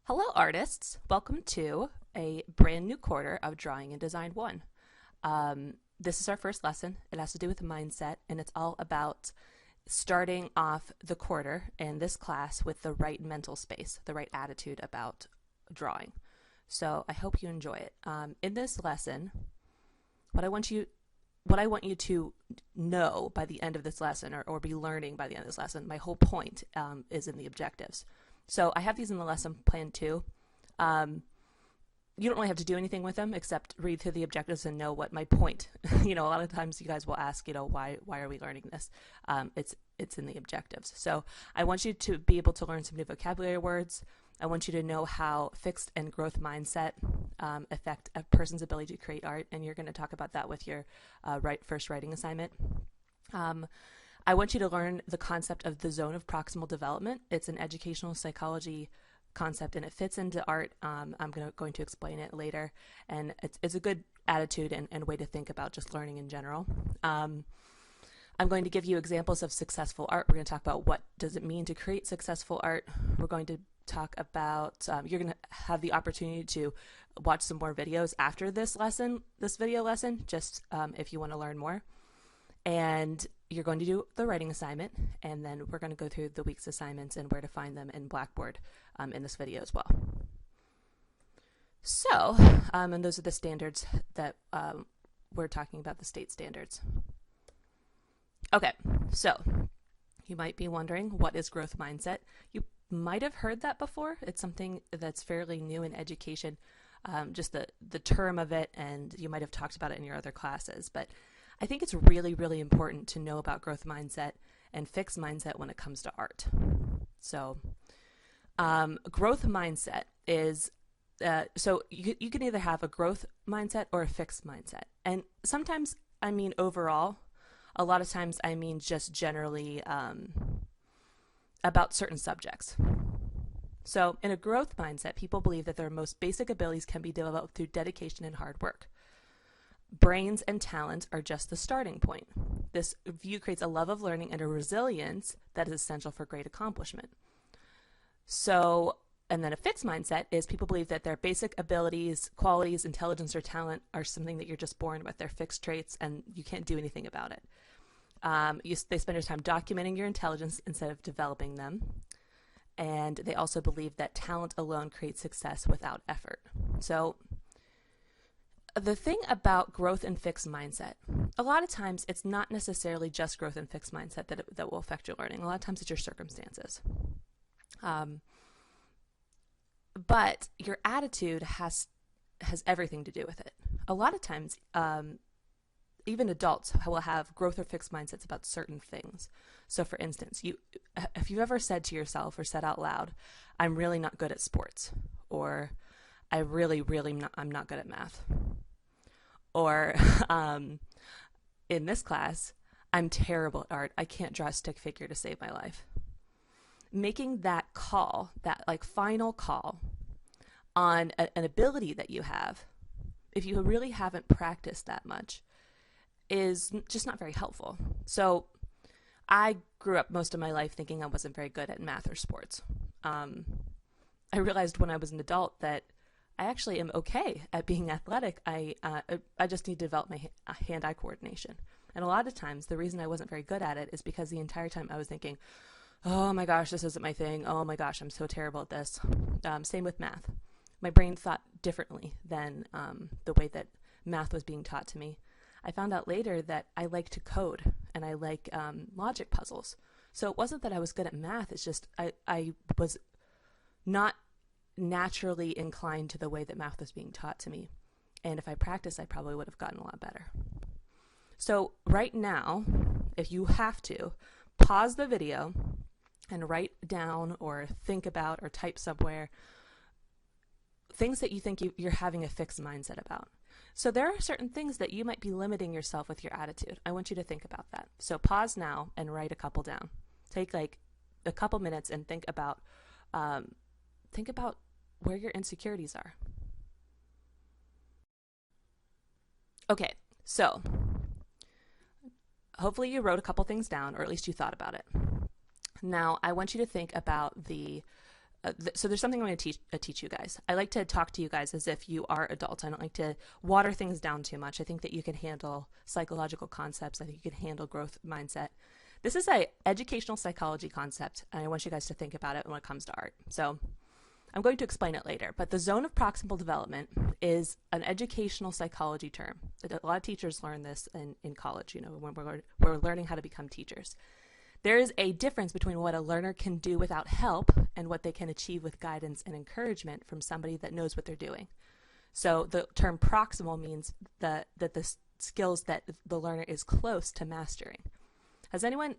Hello artists, welcome to a brand new quarter of Drawing and Design 1. This is our first lesson. It has to do with mindset, and it's all about starting off the quarter in this class with the right mental space, the right attitude about drawing. So I hope you enjoy it. In this lesson, what I want you to know by the end of this lesson, or be learning by the end of this lesson, my whole point is in the objectives. So I have these in the lesson plan too. You don't really have to do anything with them except read through the objectives and know what my point. A lot of times you guys will ask, why are we learning this? It's in the objectives. So I want you to be able to learn some new vocabulary words. I want you to know how fixed and growth mindset affect a person's ability to create art, and you're going to talk about that with your first writing assignment. I want you to learn the concept of the zone of proximal development. It's an educational psychology concept, and it fits into art. I'm going to explain it later, and it's a good attitude and way to think about just learning in general. I'm going to give you examples of successful art. We're going to talk about what does it mean to create successful art. We're going to talk about, you're going to have the opportunity to watch some more videos after this video lesson, just if you want to learn more. And you're going to do the writing assignment, and then we're going to go through the week's assignments and where to find them in Blackboard in this video as well. So, and those are the standards that we're talking about, the state standards. Okay, so you might be wondering, what is growth mindset? You might have heard that before. It's something that's fairly new in education, just the term of it, and you might have talked about it in your other classes, but I think it's really, really important to know about growth mindset and fixed mindset when it comes to art. So growth mindset is, so you can either have a growth mindset or a fixed mindset. And sometimes I mean overall, a lot of times I mean just generally about certain subjects. So in a growth mindset, people believe that their most basic abilities can be developed through dedication and hard work. Brains and talent are just the starting point. This view creates a love of learning and a resilience that is essential for great accomplishment. So, and then a fixed mindset is people believe that their basic abilities, qualities, intelligence, or talent are something that you're just born with. They're fixed traits and you can't do anything about it. They spend their time documenting your intelligence instead of developing them. And they also believe that talent alone creates success without effort. So, the thing about growth and fixed mindset, a lot of times it's not necessarily just growth and fixed mindset that will affect your learning. A lot of times it's your circumstances. But your attitude has everything to do with it. A lot of times, even adults will have growth or fixed mindsets about certain things. So for instance, if you've ever said to yourself or said out loud, I'm really not good at sports, or I'm not good at math. Or in this class, I'm terrible at art. I can't draw a stick figure to save my life. Making that call, that final call on an ability that you have, if you really haven't practiced that much, is just not very helpful. So I grew up most of my life thinking I wasn't very good at math or sports. I realized when I was an adult that I actually am okay at being athletic. I just need to develop my hand-eye coordination. And a lot of times, the reason I wasn't very good at it is because the entire time I was thinking, oh my gosh, this isn't my thing. Oh my gosh, I'm so terrible at this. Same with math. My brain thought differently than the way that math was being taught to me. I found out later that I like to code and I like logic puzzles. So it wasn't that I was good at math. It's just I was not naturally inclined to the way that math was being taught to me. And if I practiced, I probably would have gotten a lot better. So right now, if you have to, pause the video and write down or think about or type somewhere things that you think you're having a fixed mindset about. So there are certain things that you might be limiting yourself with your attitude. I want you to think about that. So pause now and write a couple down. Take like a couple minutes and think about where your insecurities are. Okay, so hopefully you wrote a couple things down, or at least you thought about it. Now I want you to think about the so there's something I'm going to teach you guys. I like to talk to you guys as if you are adults. I don't like to water things down too much. I think that you can handle psychological concepts. I think you can handle growth mindset. This is a educational psychology concept, and I want you guys to think about it when it comes to art. So I'm going to explain it later, but the zone of proximal development is an educational psychology term. A lot of teachers learn this in college, when we're learning how to become teachers. There is a difference between what a learner can do without help and what they can achieve with guidance and encouragement from somebody that knows what they're doing. So the term proximal means that the skills that the learner is close to mastering. Has anyone,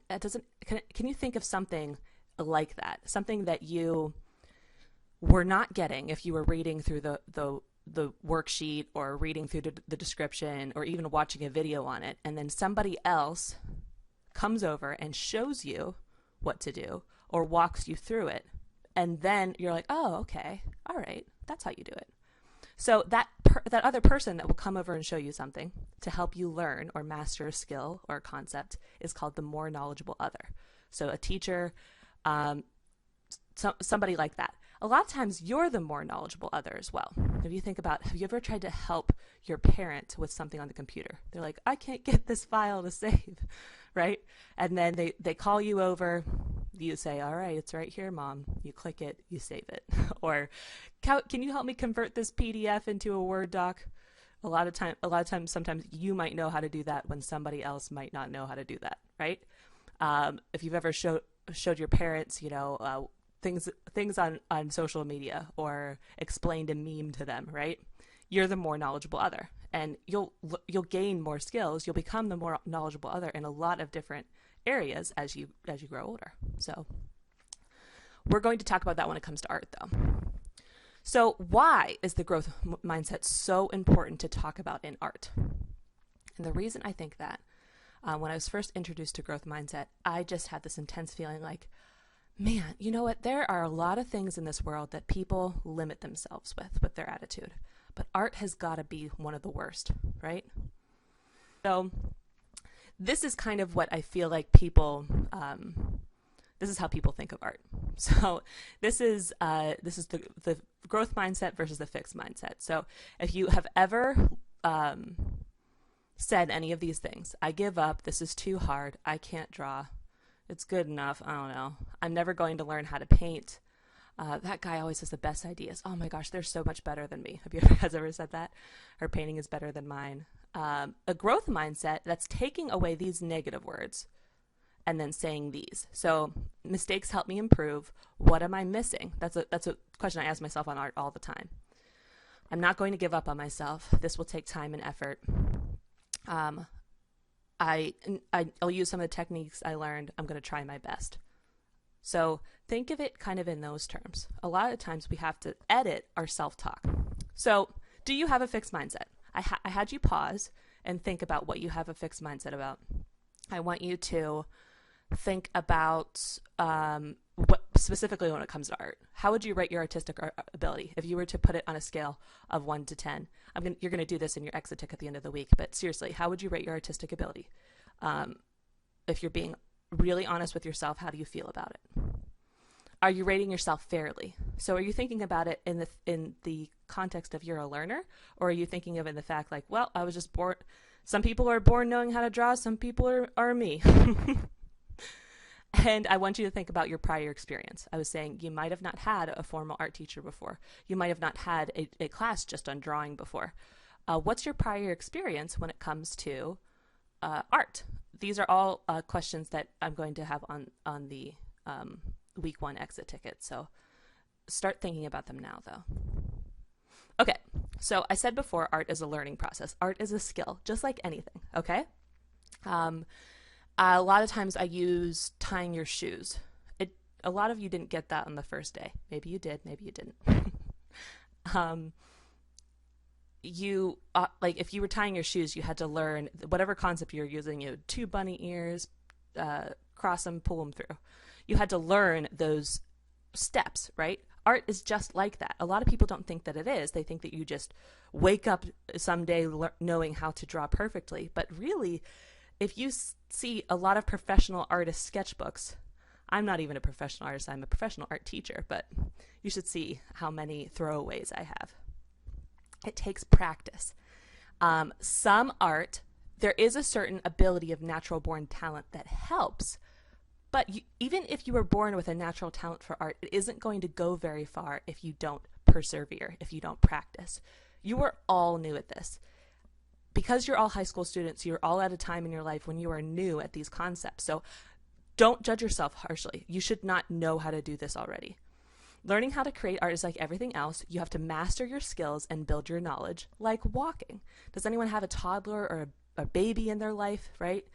can you think of something like that? Something that you were not getting if you were reading through the worksheet or reading through the description or even watching a video on it, and then somebody else comes over and shows you what to do or walks you through it, and then you're like, oh, okay, all right, that's how you do it. So that other person that will come over and show you something to help you learn or master a skill or a concept is called the more knowledgeable other. So a teacher, somebody like that. A lot of times you're the more knowledgeable other as well. If you think about, have you ever tried to help your parent with something on the computer? They're like, I can't get this file to save, right? And then they call you over, you say, all right, it's right here, Mom. You click it, you save it. Or can you help me convert this PDF into a Word doc? A lot of times, sometimes you might know how to do that when somebody else might not know how to do that, right? If you've ever showed your parents, things on social media or explained a meme to them, right? You're the more knowledgeable other, and you'll gain more skills. You'll become the more knowledgeable other in a lot of different areas as you grow older. So we're going to talk about that when it comes to art, though. So why is the growth mindset so important to talk about in art? And the reason I think that, when I was first introduced to growth mindset, I just had this intense feeling like, man, you know what? There are a lot of things in this world that people limit themselves with their attitude. But art has got to be one of the worst, right? So this is kind of what I feel like people, this is how people think of art. So this is the growth mindset versus the fixed mindset. So if you have ever said any of these things, I give up, this is too hard, I can't draw, it's good enough, I don't know, I'm never going to learn how to paint, that guy always has the best ideas, oh my gosh, they're so much better than me. Have you guys ever said that? Her painting is better than mine. A growth mindset, that's taking away these negative words and then saying these. So mistakes help me improve. What am I missing? That's a question I ask myself on art all the time. I'm not going to give up on myself. This will take time and effort. I'll use some of the techniques I learned. I'm going to try my best. So think of it kind of in those terms. A lot of times we have to edit our self-talk. So do you have a fixed mindset? I had you pause and think about what you have a fixed mindset about. I want you to think about what specifically when it comes to art. How would you rate your artistic ability? If you were to put it on a scale of 1 to 10, you're going to do this in your exit tick at the end of the week, but seriously, how would you rate your artistic ability? If you're being really honest with yourself, how do you feel about it? Are you rating yourself fairly? So are you thinking about it in the context of you're a learner, or are you thinking of it in the fact like, well, I was just born, some people are born knowing how to draw, some people are me. And I want you to think about your prior experience. I was saying you might have not had a formal art teacher before. You might have not had a class just on drawing before. What's your prior experience when it comes to art? These are all questions that I'm going to have on the week 1 exit ticket. So start thinking about them now, though. Okay, so I said before, art is a learning process. Art is a skill, just like anything, okay? A lot of times I use tying your shoes. A lot of you didn't get that on the first day. Maybe you did, maybe you didn't. Like if you were tying your shoes, you had to learn whatever concept you're using, 2 bunny ears, cross them, pull them through. You had to learn those steps, right? Art is just like that. A lot of people don't think that it is. They think that you just wake up someday knowing how to draw perfectly. But really, if you see a lot of professional artist sketchbooks, I'm not even a professional artist. I'm a professional art teacher, but you should see how many throwaways I have. It takes practice. Some art, there is a certain ability of natural born talent that helps, but even if you were born with a natural talent for art, it isn't going to go very far if you don't persevere, if you don't practice. You are all new at this. Because you're all high school students, you're all at a time in your life when you are new at these concepts. So don't judge yourself harshly. You should not know how to do this already. Learning how to create art is like everything else. You have to master your skills and build your knowledge, like walking. Does anyone have a toddler or a baby in their life, right?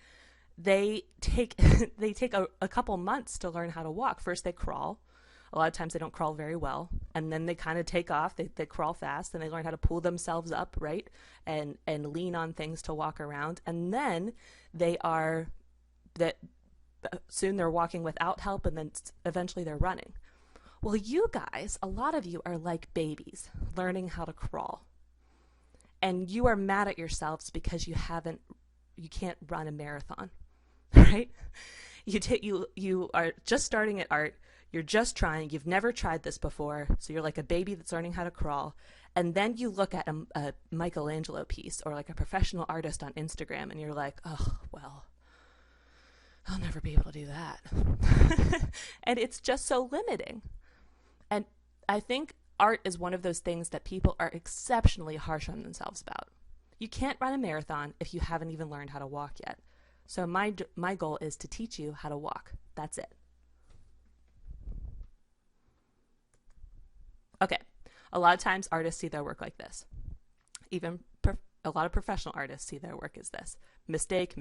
They take a couple months to learn how to walk. First they crawl. A lot of times they don't crawl very well, and then they kind of take off. They crawl fast, and they learn how to pull themselves up, right, and lean on things to walk around. And then soon they're walking without help, and then eventually they're running. Well, you guys, a lot of you are like babies learning how to crawl, and you are mad at yourselves because you can't run a marathon, right? You are just starting at art. You're just trying. You've never tried this before. So you're like a baby that's learning how to crawl. And then you look at a Michelangelo piece or like a professional artist on Instagram and you're like, oh, well, I'll never be able to do that. And it's just so limiting. And I think art is one of those things that people are exceptionally harsh on themselves about. You can't run a marathon if you haven't even learned how to walk yet. So my goal is to teach you how to walk. That's it. Okay, a lot of times artists see their work like this. Even a lot of professional artists see their work as this. Mistake,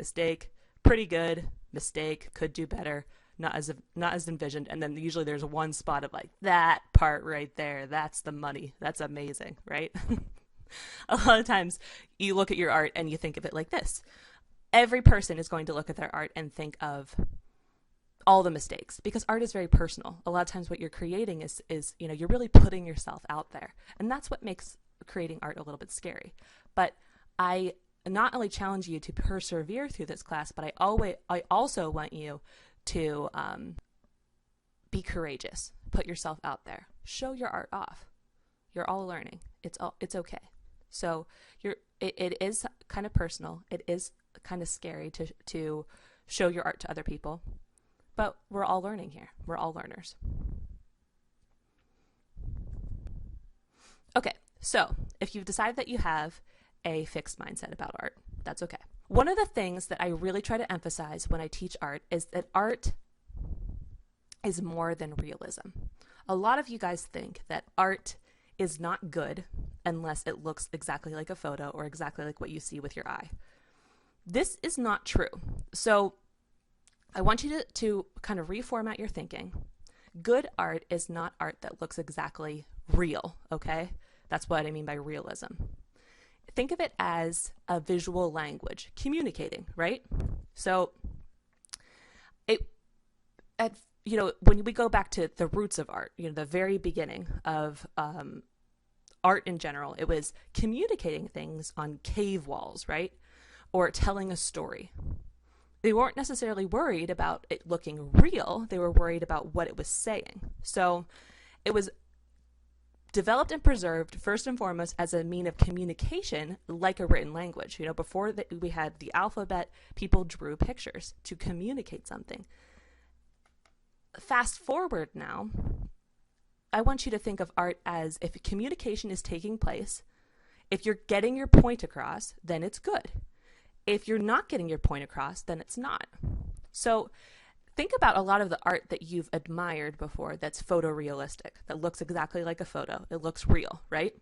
pretty good, mistake, could do better, not as envisioned. And then usually there's one spot of like, that part right there, that's the money, that's amazing, right? A lot of times you look at your art and you think of it like this. Every person is going to look at their art and think of all the mistakes, because art is very personal. A lot of times what you're creating is you're really putting yourself out there. And that's what makes creating art a little bit scary. But I not only challenge you to persevere through this class, but I also want you to be courageous. Put yourself out there. Show your art off. You're all learning. It's okay. So it is kind of personal. It is kind of scary to show your art to other people. But we're all learning here. We're all learners. Okay, so if you've decided that you have a fixed mindset about art, that's okay. One of the things that I really try to emphasize when I teach art is that art is more than realism. A lot of you guys think that art is not good unless it looks exactly like a photo or exactly like what you see with your eye. This is not true. So I want you to kind of reformat your thinking. Good art is not art that looks exactly real, okay? That's what I mean by realism. Think of it as a visual language, communicating, right? So when we go back to the roots of art, the very beginning of art in general, it was communicating things on cave walls, right? Or telling a story. They weren't necessarily worried about it looking real. They were worried about what it was saying. So it was developed and preserved first and foremost as a mean of communication, like a written language. Before we had the alphabet, people drew pictures to communicate something. Fast forward now, I want you to think of art as if communication is taking place. If you're getting your point across, then it's good. If you're not getting your point across, then it's not. So think about a lot of the art that you've admired before that's photorealistic, that looks exactly like a photo. It looks real, right?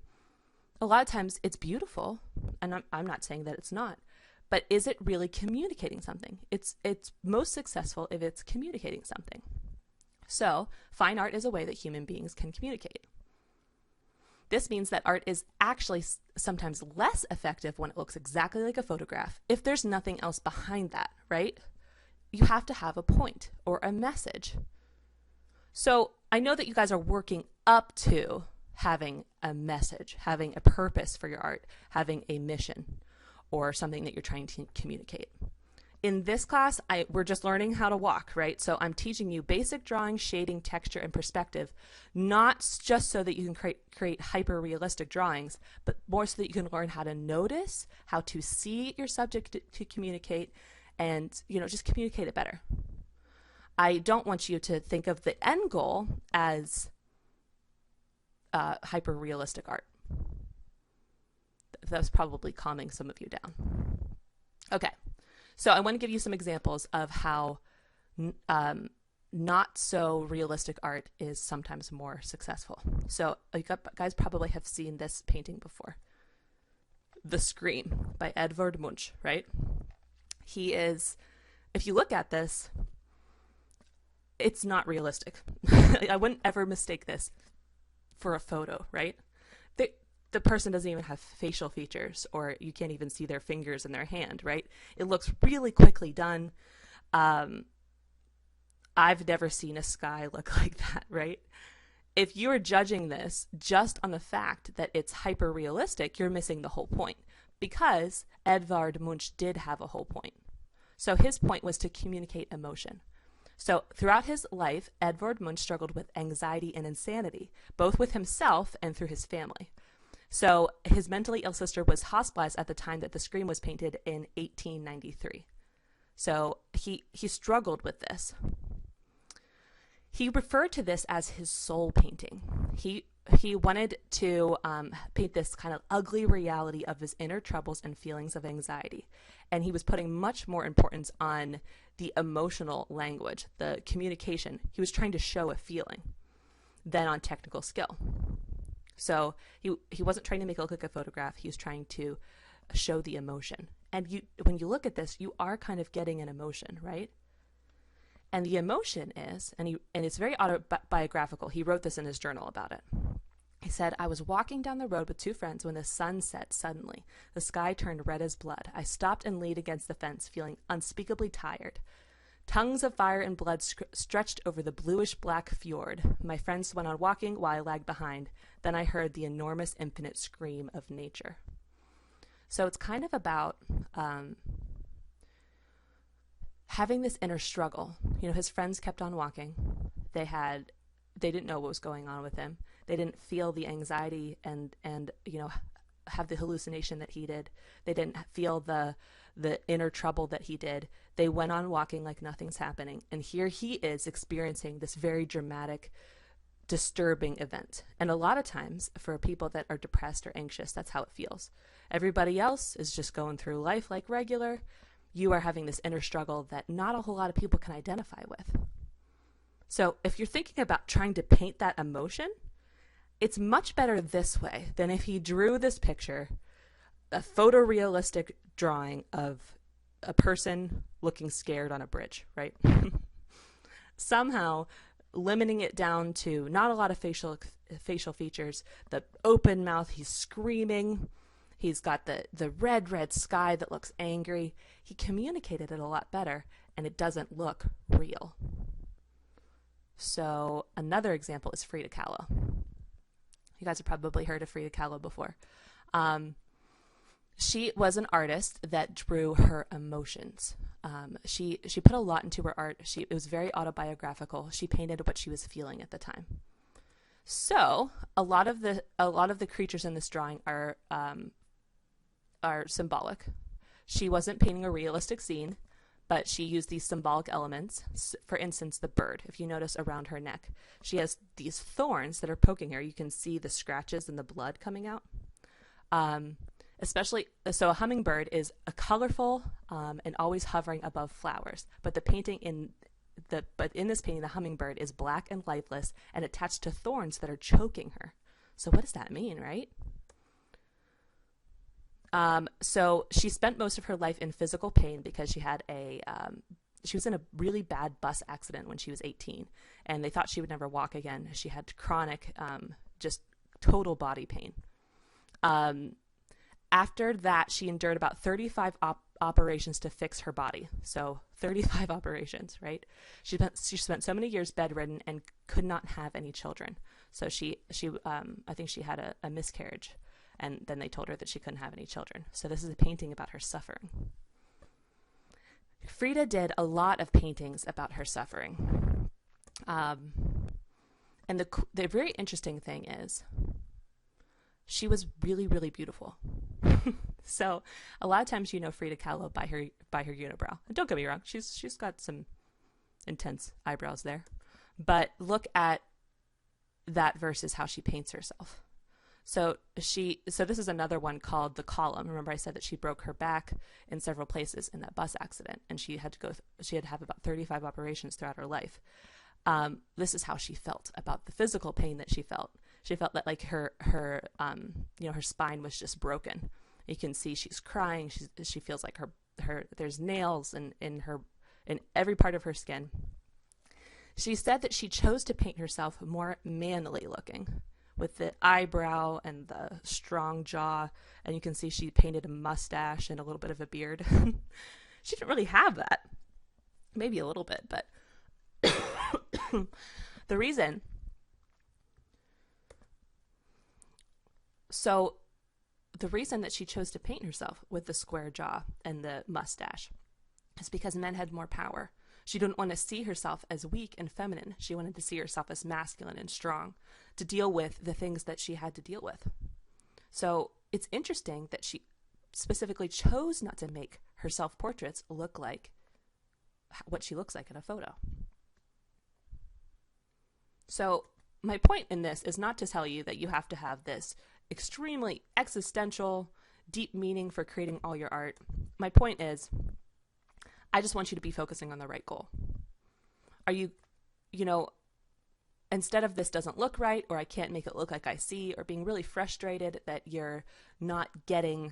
A lot of times it's beautiful, and I'm not saying that it's not, but is it really communicating something? It's most successful if it's communicating something. So fine art is a way that human beings can communicate. This means that art is actually sometimes less effective when it looks exactly like a photograph if there's nothing else behind that, right? You have to have a point or a message. So I know that you guys are working up to having a message, having a purpose for your art, having a mission or something that you're trying to communicate. in this class, we're just learning how to walk, right? So I'm teaching you basic drawing, shading, texture, and perspective, not just so that you can create hyper-realistic drawings, but more so that you can learn how to notice, how to see your subject to communicate, and, just communicate it better. I don't want you to think of the end goal as hyper-realistic art. That's probably calming some of you down. Okay, so I want to give you some examples of how not so realistic art is sometimes more successful. So you guys probably have seen this painting before. The Scream by Edvard Munch, right? He is, if you look at this, it's not realistic. I wouldn't ever mistake this for a photo, right? The person doesn't even have facial features, or you can't even see their fingers in their hand, right? It looks really quickly done. I've never seen a sky look like that, right? If you're judging this just on the fact that it's hyper realistic, you're missing the whole point, because Edvard Munch did have a whole point. So his point was to communicate emotion. So throughout his life, Edvard Munch struggled with anxiety and insanity, both with himself and through his family. So his mentally ill sister was hospitalized at the time that The Scream was painted in 1893. So he struggled with this. He referred to this as his soul painting. He wanted to paint this kind of ugly reality of his inner troubles and feelings of anxiety. And he was putting much more importance on the emotional language, the communication. He was trying to show a feeling than on technical skill. So he wasn't trying to make it look like a photograph. He was trying to show the emotion. And when you look at this, you are kind of getting an emotion, right? And the emotion is, and it's very autobiographical. He wrote this in his journal about it. He said, "I was walking down the road with two friends when the sun set suddenly. The sky turned red as blood. I stopped and leaned against the fence, feeling unspeakably tired. Tongues of fire and blood stretched over the bluish-black fjord. My friends went on walking while I lagged behind. Then I heard the enormous, infinite scream of nature." So it's kind of about having this inner struggle. His friends kept on walking. They didn't know what was going on with him. They didn't feel the anxiety and have the hallucination that he did. They didn't feel the inner trouble that he did. They went on walking like nothing's happening. And here he is experiencing this very dramatic, disturbing event. And a lot of times for people that are depressed or anxious, that's how it feels. Everybody else is just going through life like regular. You are having this inner struggle that not a whole lot of people can identify with. So if you're thinking about trying to paint that emotion, it's much better this way than if he drew this picture, a photorealistic drawing of a person looking scared on a bridge, right? Somehow limiting it down to not a lot of facial features, the open mouth, he's screaming, he's got the red sky that looks angry. He communicated it a lot better, and it doesn't look real. So another example is Frida Kahlo. You guys have probably heard of Frida Kahlo before. She was an artist that drew her emotions. She put a lot into her art. It was very autobiographical. She painted what she was feeling at the time. So a lot of the creatures in this drawing are symbolic. She wasn't painting a realistic scene, but she used these symbolic elements. For instance, the bird. If you notice around her neck, she has these thorns that are poking her. You can see the scratches and the blood coming out. So a hummingbird is a colorful and always hovering above flowers. But in this painting, the hummingbird is black and lifeless and attached to thorns that are choking her. So what does that mean, right? So she spent most of her life in physical pain because she was in a really bad bus accident when she was 18, and they thought she would never walk again. She had chronic, just total body pain. After that, she endured about 35 operations to fix her body. So 35 operations, right? She spent so many years bedridden and could not have any children. So I think she had a miscarriage. And then they told her that she couldn't have any children. So this is a painting about her suffering. Frida did a lot of paintings about her suffering. And the very interesting thing is she was really, really beautiful. So a lot of times Frida Kahlo by her unibrow. And don't get me wrong, she's got some intense eyebrows there. But look at that versus how she paints herself. So this is another one called The Column. Remember I said that she broke her back in several places in that bus accident, and she had to have about 35 operations throughout her life. This is how she felt about the physical pain that she felt. She felt that like her spine was just broken. You can see she's crying. She feels like her there's nails in every part of her skin. She said that she chose to paint herself more manly looking, with the eyebrow and the strong jaw, and you can see she painted a mustache and a little bit of a beard. She didn't really have that. Maybe a little bit, but the reason that she chose to paint herself with the square jaw and the mustache is because men had more power. She didn't want to see herself as weak and feminine. She wanted to see herself as masculine and strong to deal with the things that she had to deal with. So it's interesting that she specifically chose not to make her self-portraits look like what she looks like in a photo. So my point in this is not to tell you that you have to have this extremely existential, deep meaning for creating all your art. My point is, I just want you to be focusing on the right goal. Are you, instead of this doesn't look right, or I can't make it look like I see, or being really frustrated that you're not getting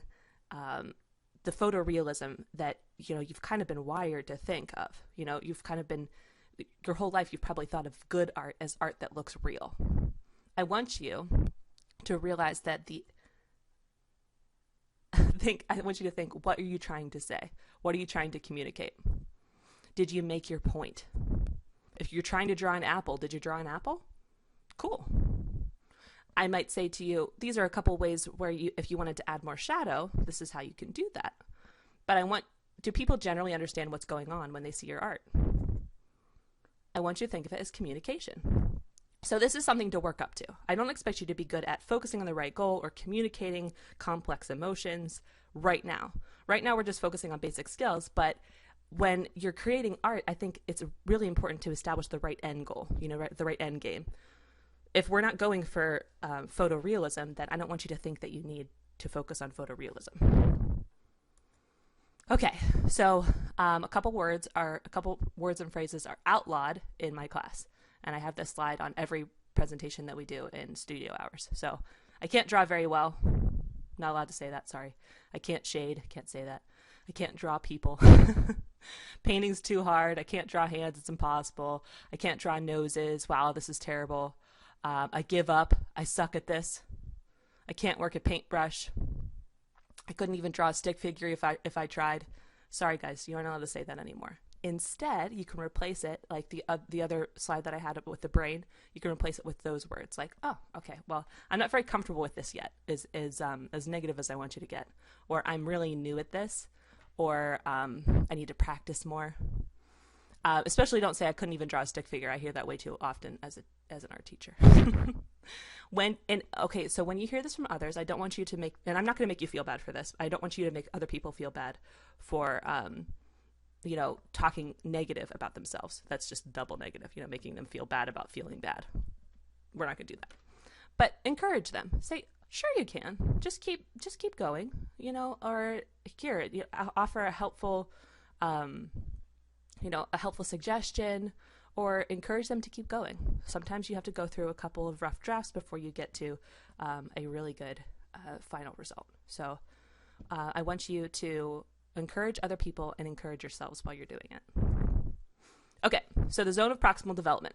the photorealism that, you've kind of been wired to think of. You've kind of been, your whole life, you've probably thought of good art as art that looks real. I want you to realize that I want you to think, what are you trying to say? What are you trying to communicate? Did you make your point? If you're trying to draw an apple, did you draw an apple? Cool. I might say to you, these are a couple ways where if you wanted to add more shadow, this is how you can do that. But do people generally understand what's going on when they see your art? I want you to think of it as communication. So this is something to work up to. I don't expect you to be good at focusing on the right goal or communicating complex emotions right now. Right now, we're just focusing on basic skills, but when you're creating art, I think it's really important to establish the right end goal, the right end game. If we're not going for photorealism, then I don't want you to think that you need to focus on photorealism. Okay, so a couple words and phrases are outlawed in my class. And I have this slide on every presentation that we do in studio hours. So I can't draw very well. Not allowed to say that, sorry. I can't shade, can't say that. I can't draw people. Painting's too hard. I can't draw hands, it's impossible. I can't draw noses. Wow, this is terrible. I give up. I suck at this. I can't work a paintbrush. I couldn't even draw a stick figure if I tried. Sorry guys, you aren't allowed to say that anymore. Instead, you can replace it, like the other slide that I had with the brain, you can replace it with those words, like, oh, okay, well, I'm not very comfortable with this yet, is as negative as I want you to get. Or I'm really new at this, or I need to practice more. Especially don't say I couldn't even draw a stick figure. I hear that way too often as an art teacher. So when you hear this from others, I don't want you to and I'm not going to make you feel bad for this. I don't want you to make other people feel bad for, talking negative about themselves. That's just double negative, making them feel bad about feeling bad. We're not going to do that. But encourage them. Say, sure you can. Just keep going, or here, offer a helpful, a helpful suggestion, or encourage them to keep going. Sometimes you have to go through a couple of rough drafts before you get to a really good final result. So I want you to encourage other people and encourage yourselves while you're doing it. Okay, so the zone of proximal development.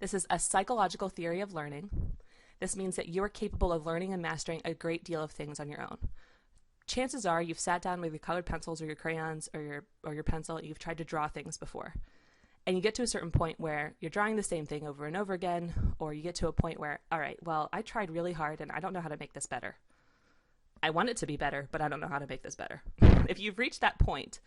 This is a psychological theory of learning. This means that you are capable of learning and mastering a great deal of things on your own. Chances are you've sat down with your colored pencils or your crayons or your pencil and you've tried to draw things before. And you get to a certain point where you're drawing the same thing over and over again, or you get to a point where, all right, well, I tried really hard and I don't know how to make this better. I want it to be better, but I don't know how to make this better. If you've reached that point,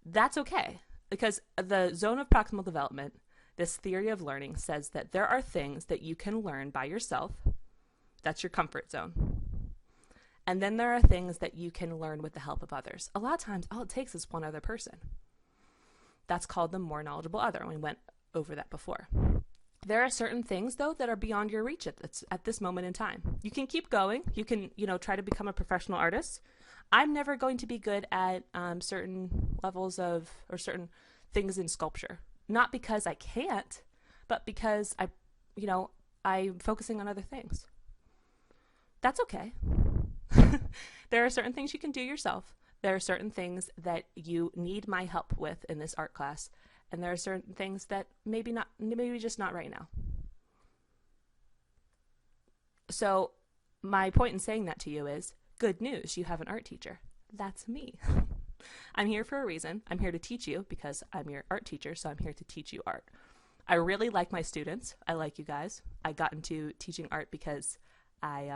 That's okay, because the zone of proximal development, this theory of learning, says that there are things that you can learn by yourself. That's your comfort zone. And then there are things that you can learn with the help of others. A lot of times, all it takes is one other person. That's called the more knowledgeable other. We went over that before. There are certain things, though, that are beyond your reach at this moment in time. You can keep going. You can, try to become a professional artist. I'm never going to be good at certain levels of, or certain things in sculpture. Not because I can't, but because I'm focusing on other things. That's okay. There are certain things you can do yourself. There are certain things that you need my help with in this art class. And there are certain things that maybe just not right now. So my point in saying that to you is, good news, you have an art teacher. That's me. I'm here for a reason. I'm here to teach you because I'm your art teacher, so I'm here to teach you art. I really like my students. I like you guys. I got into teaching art because I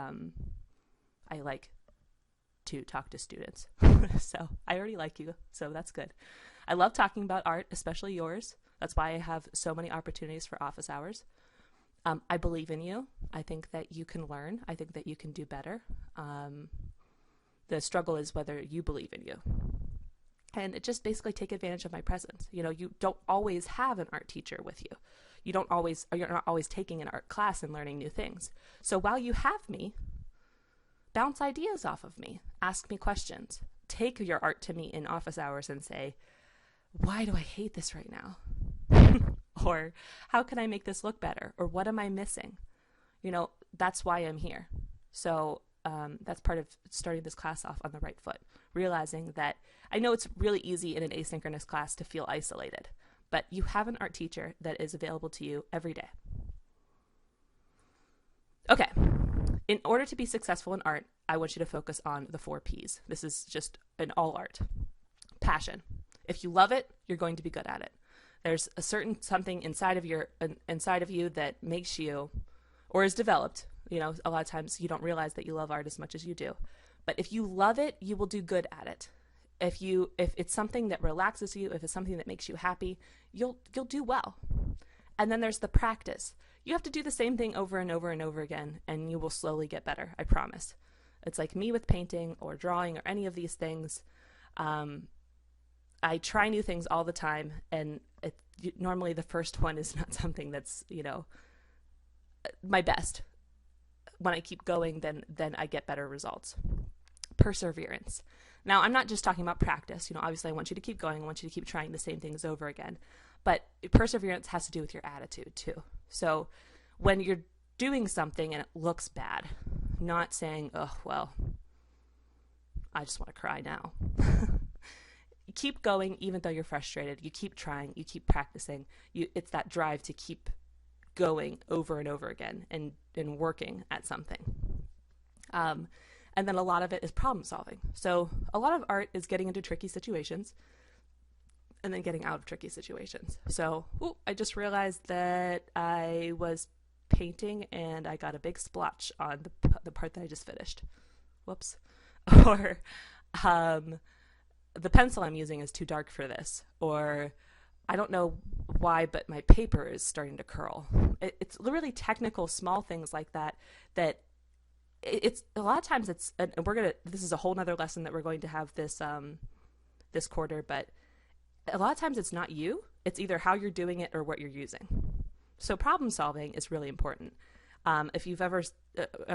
like to talk to students. So I already like you, so that's good. I love talking about art, especially yours. That's why I have so many opportunities for office hours. I believe in you. I think that you can learn. I think that you can do better. The struggle is whether you believe in you. And just basically take advantage of my presence. You don't always have an art teacher with you. You're not always taking an art class and learning new things. So while you have me, bounce ideas off of me. Ask me questions. Take your art to me in office hours and say, why do I hate this right now? Or how can I make this look better? Or what am I missing? That's why I'm here. So that's part of starting this class off on the right foot. Realizing that I know it's really easy in an asynchronous class to feel isolated, but you have an art teacher that is available to you every day. Okay. In order to be successful in art, I want you to focus on the 4 Ps. This is just in all art. Passion. If you love it, you're going to be good at it. There's a certain something inside of you that makes you, or is developed. A lot of times you don't realize that you love art as much as you do. But if you love it, you will do good at it. If it's something that relaxes you, if it's something that makes you happy, you'll do well. And then there's the practice. You have to do the same thing over and over and over again, and you will slowly get better, I promise. It's like me with painting or drawing or any of these things. I try new things all the time, and normally the first one is not something that's, my best. When I keep going, then I get better results. Perseverance. Now, I'm not just talking about practice. Obviously I want you to keep going. I want you to keep trying the same things over again. But perseverance has to do with your attitude too. So when you're doing something and it looks bad, not saying, oh, well, I just want to cry now. You keep going even though you're frustrated. You keep trying. You keep practicing. It's that drive to keep going over and over again and working at something. And then a lot of it is problem solving. So a lot of art is getting into tricky situations and then getting out of tricky situations. So I just realized that I was painting and I got a big splotch on the part that I just finished. Whoops. Or the pencil I'm using is too dark for this. Or I don't know why, but my paper is starting to curl. It's literally technical, small things like that it's a lot of times it's, and this is a whole nother lesson that we're going to have this quarter, but a lot of times it's not you, it's either how you're doing it or what you're using. So problem solving is really important. If you've ever,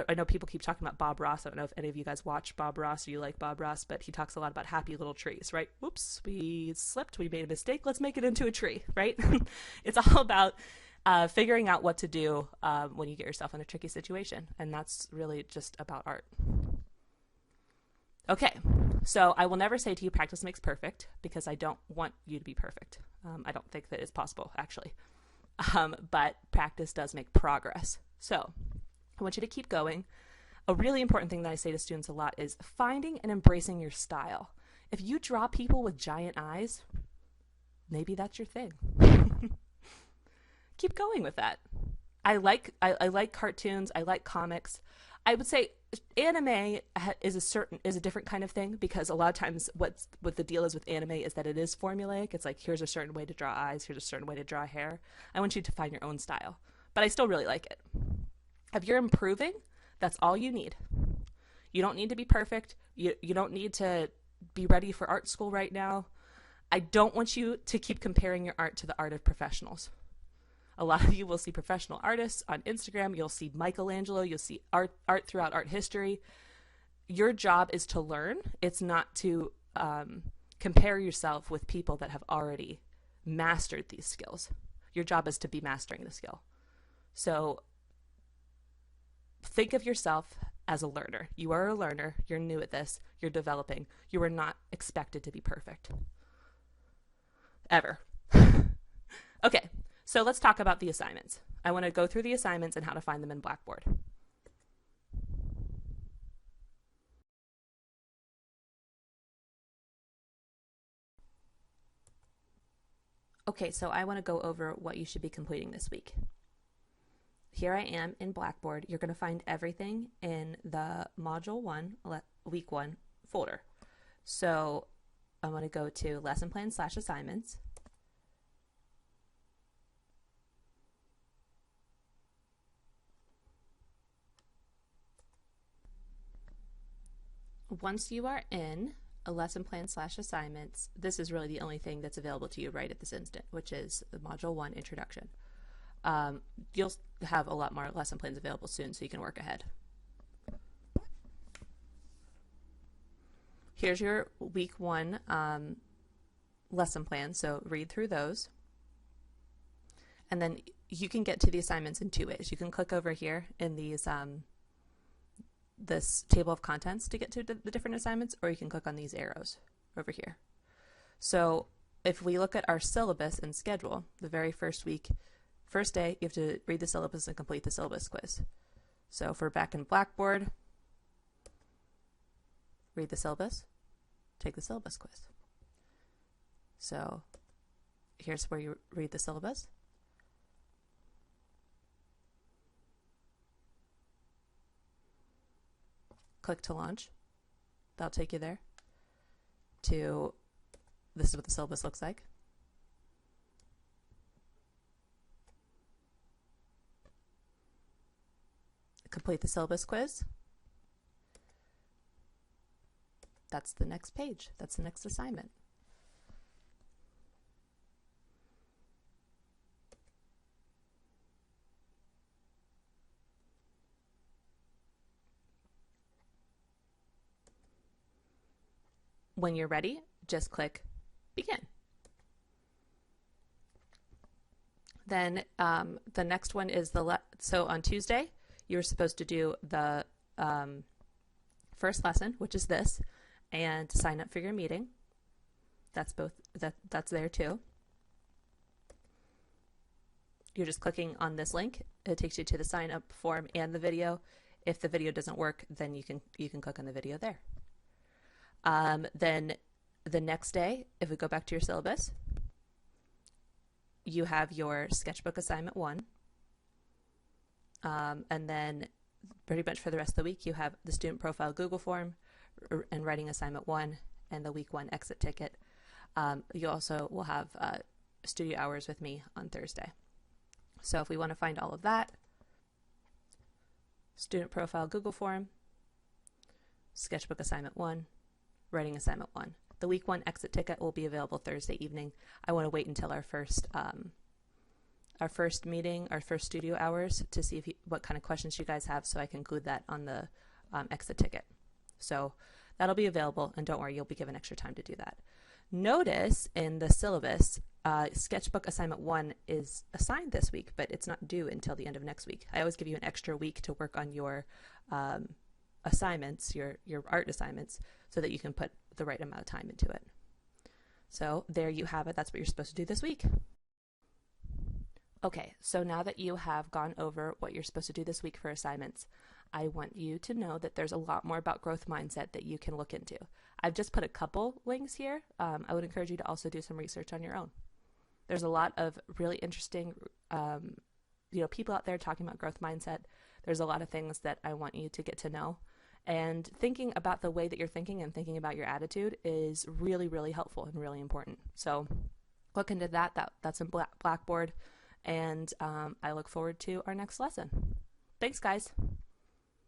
I know people keep talking about Bob Ross. I don't know if any of you guys watch Bob Ross or you like Bob Ross, but he talks a lot about happy little trees, right? Whoops, we slipped, we made a mistake, let's make it into a tree, right? It's all about figuring out what to do when you get yourself in a tricky situation. And that's really just about art. Okay, so I will never say to you practice makes perfect because I don't want you to be perfect. I don't think that it's possible, actually. But practice does make progress. So I want you to keep going. A really important thing that I say to students a lot is finding and embracing your style. If you draw people with giant eyes, maybe that's your thing. Keep going with that. I like cartoons. I like comics. I would say anime is a different kind of thing, because a lot of times what the deal is with anime is that it is formulaic. It's like, here's a certain way to draw eyes, here's a certain way to draw hair. I want you to find your own style, but I still really like it. If you're improving, that's all you need. You don't need to be perfect. You don't need to be ready for art school right now. I don't want you to keep comparing your art to the art of professionals. A lot of you will see professional artists on Instagram. You'll see Michelangelo. You'll see art throughout art history. Your job is to learn. It's not to compare yourself with people that have already mastered these skills. Your job is to be mastering the skill. So think of yourself as a learner. You are a learner. You're new at this. You're developing. You are not expected to be perfect. Ever. Okay, so let's talk about the assignments. I want to go through the assignments and how to find them in Blackboard. Okay, so I want to go over what you should be completing this week. Here I am in Blackboard. You're going to find everything in the Module 1, Week 1 folder. So I'm going to go to Lesson Plan / Assignments. Once you are in a lesson plan / assignments, this is really the only thing that's available to you right at this instant, which is the Module 1 Introduction. You'll have a lot more lesson plans available soon, so you can work ahead. Here's your Week 1 lesson plan, so read through those. And then you can get to the assignments in 2 ways. You can click over here in these this table of contents to get to the different assignments, or you can click on these arrows over here. So if we look at our syllabus and schedule, the very first week, first day, you have to read the syllabus and complete the syllabus quiz. So if we're back in Blackboard, read the syllabus, take the syllabus quiz. So here's where you read the syllabus. Click to launch. That'll take you there to, this is what the syllabus looks like. Complete the syllabus quiz. That's the next page. That's the next assignment. When you're ready, just click begin. Then the next one is so on Tuesday, you're supposed to do the first lesson, which is this, and sign up for your meeting. That's that's there too. You're just clicking on this link. It takes you to the sign up form and the video. If the video doesn't work, then you can click on the video there. Then the next day, if we go back to your syllabus, you have your sketchbook assignment 1. And then pretty much for the rest of the week, you have the student profile Google form and writing assignment 1 and the week 1 exit ticket. You also will have studio hours with me on Thursday. So if we want to find all of that, student profile Google form, sketchbook assignment 1, writing assignment 1. The week 1 exit ticket will be available Thursday evening. I want to wait until our first meeting, our first studio hours, to see what kind of questions you guys have, so I can include that on the exit ticket. So that'll be available, and don't worry, you'll be given extra time to do that. Notice in the syllabus, sketchbook assignment 1 is assigned this week, but it's not due until the end of next week. I always give you an extra week to work on your assignments, your art assignments, so that you can put the right amount of time into it. So there you have it. That's what you're supposed to do this week. Okay, so now that you have gone over what you're supposed to do this week for assignments, I want you to know that there's a lot more about growth mindset that you can look into. I've just put a couple links here. I would encourage you to also do some research on your own. There's a lot of really interesting people out there talking about growth mindset. There's a lot of things that I want you to get to know. And thinking about the way that you're thinking and thinking about your attitude is really, really helpful and really important. So look into that's in Blackboard. And I look forward to our next lesson. Thanks, guys.